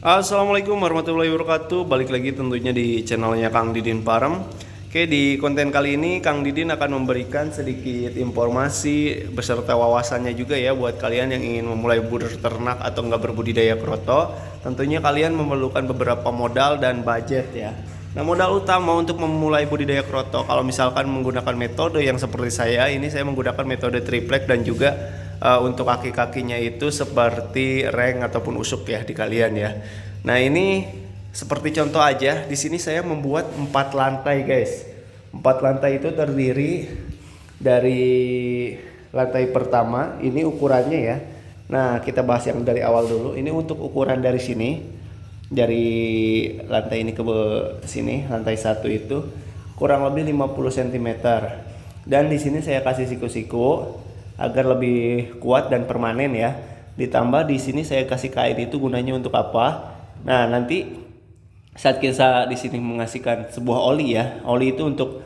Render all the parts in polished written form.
Assalamualaikum warahmatullahi wabarakatuh. Balik lagi tentunya di channelnya Kang Didin Parem. Oke, di konten kali ini Kang Didin akan memberikan sedikit informasi beserta wawasannya juga ya buat kalian yang ingin memulai berternak atau nggak berbudidaya kroto. Tentunya kalian memerlukan beberapa modal dan budget ya. Nah, modal utama untuk memulai budidaya kroto kalau misalkan menggunakan metode yang seperti saya, ini saya menggunakan metode triplek dan juga untuk kaki-kakinya itu seperti ring ataupun usuk ya di kalian ya. Nah, ini seperti contoh aja, di sini saya membuat 4 lantai guys. 4 lantai itu terdiri dari lantai pertama, ini ukurannya ya. Nah, kita bahas yang dari awal dulu. Ini untuk ukuran dari sini, dari lantai ini ke sini, lantai 1 itu kurang lebih 50 cm. Dan di sini saya kasih siku-siku agar lebih kuat dan permanen ya. Ditambah di sini saya kasih kain itu gunanya untuk apa? Nah, nanti saat kita di sini mengasihkan sebuah oli ya. Oli itu untuk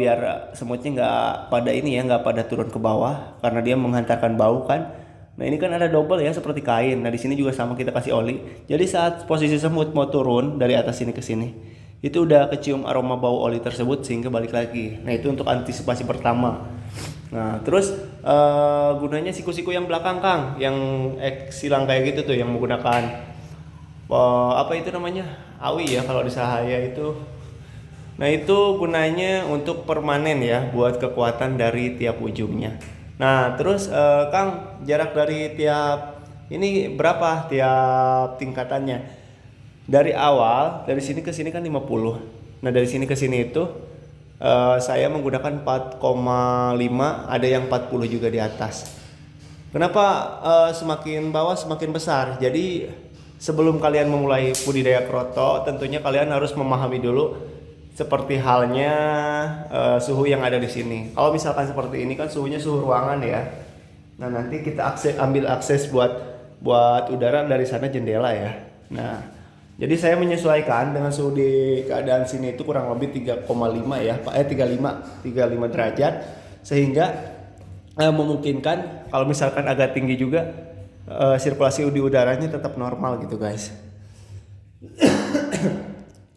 biar semutnya nggak pada ini ya, nggak pada turun ke bawah karena dia menghantarkan bau kan. Nah, ini kan ada double ya seperti kain. Nah, di sini juga sama kita kasih oli. Jadi saat posisi semut mau turun dari atas sini ke sini, itu udah kecium aroma bau oli tersebut sehingga balik lagi. Nah, itu untuk antisipasi pertama. Nah, terus gunanya siku-siku yang belakang Kang, yang silang kayak gitu tuh yang menggunakan apa itu namanya? Awi ya kalau di Sahaya itu. Nah, itu gunanya untuk permanen ya, buat kekuatan dari tiap ujungnya. Nah, terus Kang, jarak dari tiap ini berapa tiap tingkatannya? Dari awal, dari sini ke sini kan 50. Nah, dari sini ke sini itu saya menggunakan 4,5, ada yang 40 juga di atas. Kenapa semakin bawah semakin besar? Jadi sebelum kalian memulai budidaya kroto, tentunya kalian harus memahami dulu seperti halnya suhu yang ada di sini. Kalau misalkan seperti ini kan suhunya suhu ruangan ya. Nah, nanti kita ambil akses buat udara dari sana jendela ya. Nah, jadi saya menyesuaikan dengan suhu di keadaan sini itu kurang lebih 3,5 ya, 35 derajat sehingga memungkinkan kalau misalkan agak tinggi juga sirkulasi di udaranya tetap normal gitu guys.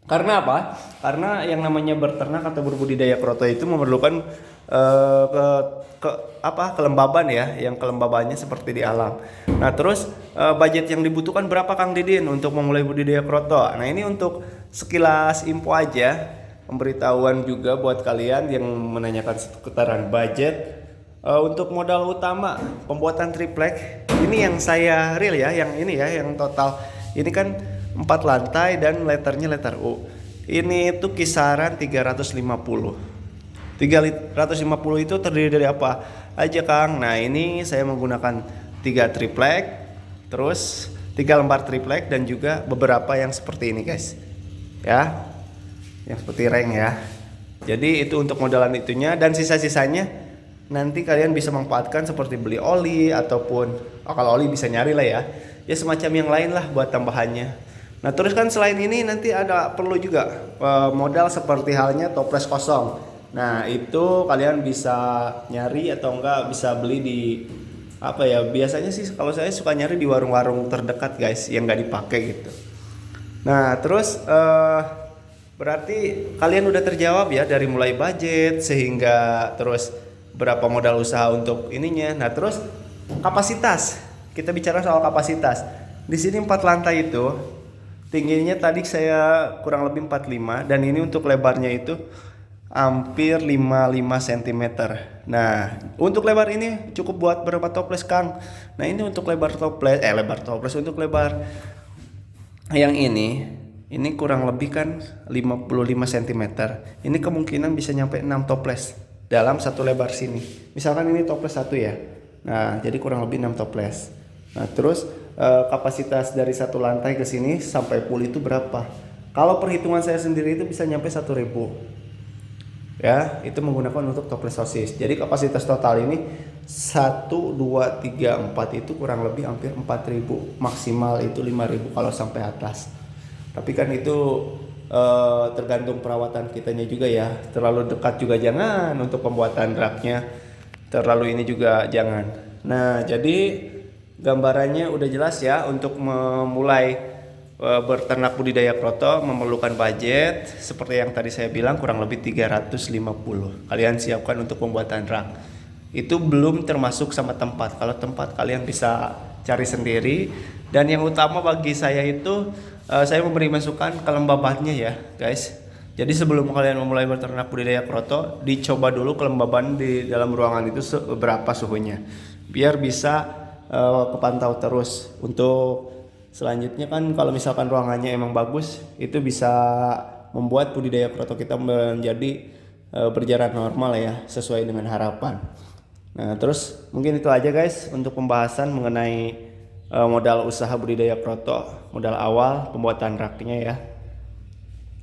Karena apa? Karena yang namanya berternak atau berbudidaya kroto itu memerlukan kelembaban ya, yang kelembabannya seperti di alam. Nah, terus budget yang dibutuhkan berapa Kang Didin untuk memulai budidaya kroto? Nah, ini untuk sekilas info aja, pemberitahuan juga buat kalian yang menanyakan seputaran budget. Untuk modal utama pembuatan triplek ini yang saya real ya, yang ini ya, yang total ini kan 4 lantai dan letternya letter U. Ini itu kisaran 350. 350 itu terdiri dari apa aja Kang? Nah, ini saya menggunakan 3 triplek, terus 3 lembar triplek dan juga beberapa yang seperti ini guys. Ya. Yang seperti ring ya. Jadi itu untuk modalan itunya, dan sisa-sisanya nanti kalian bisa manfaatkan seperti beli oli ataupun kalau oli bisa nyari lah ya. Ya semacam yang lain lah buat tambahannya. Nah, terus kan selain ini nanti ada perlu juga modal seperti halnya toples kosong. Nah, itu kalian bisa nyari atau enggak bisa beli di apa ya? Biasanya sih kalau saya suka nyari di warung-warung terdekat guys yang enggak dipakai gitu. Nah, terus berarti kalian udah terjawab ya dari mulai budget sehingga terus berapa modal usaha untuk ininya. Nah, terus kapasitas. Kita bicara soal kapasitas. Di sini 4 lantai itu tingginya tadi saya kurang lebih 45 dan ini untuk lebarnya itu hampir 55 cm. Nah, untuk lebar ini cukup buat berapa toples Kang? Nah, ini untuk lebar toples untuk lebar yang ini kurang lebih kan 55 cm. Ini kemungkinan bisa nyampe 6 toples dalam satu lebar sini. Misalkan ini toples 1 ya. Nah, jadi kurang lebih 6 toples. Nah, terus kapasitas dari satu lantai ke sini sampai pool itu berapa? Kalau perhitungan saya sendiri itu bisa nyampe 1.000. Ya, itu menggunakan untuk toples sosis. Jadi kapasitas total ini 1 2 3 4 itu kurang lebih hampir 4.000. Maksimal itu 5.000 kalau sampai atas. Tapi kan itu tergantung perawatan kitanya juga ya. Terlalu dekat juga jangan untuk pembuatan raknya. Terlalu ini juga jangan. Nah, jadi gambarannya udah jelas ya untuk memulai berternak budidaya kroto memerlukan budget seperti yang tadi saya bilang kurang lebih 350. Kalian siapkan untuk pembuatan rak. Itu belum termasuk sama tempat. Kalau tempat kalian bisa cari sendiri. Dan yang utama bagi saya itu saya memberi masukan kelembabannya ya guys. Jadi sebelum kalian memulai berternak budidaya kroto, dicoba dulu kelembaban di dalam ruangan itu berapa suhunya. Biar bisa kepantau terus. Untuk selanjutnya kan kalau misalkan ruangannya emang bagus, itu bisa membuat budidaya kroto kita menjadi berjalan normal ya, sesuai dengan harapan. Nah, terus mungkin itu aja guys untuk pembahasan mengenai modal usaha budidaya kroto, modal awal pembuatan raknya ya.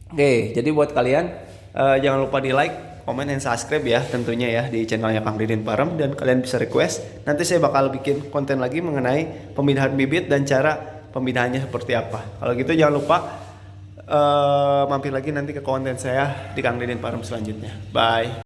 Oke, jadi buat kalian jangan lupa di like, comment, dan subscribe ya tentunya ya di channelnya Kang Didin Parem, dan kalian bisa request. Nanti saya bakal bikin konten lagi mengenai pemindahan bibit dan cara pemindahannya seperti apa. Kalau gitu jangan lupa mampir lagi nanti ke konten saya di Kang Didin Parem selanjutnya. Bye.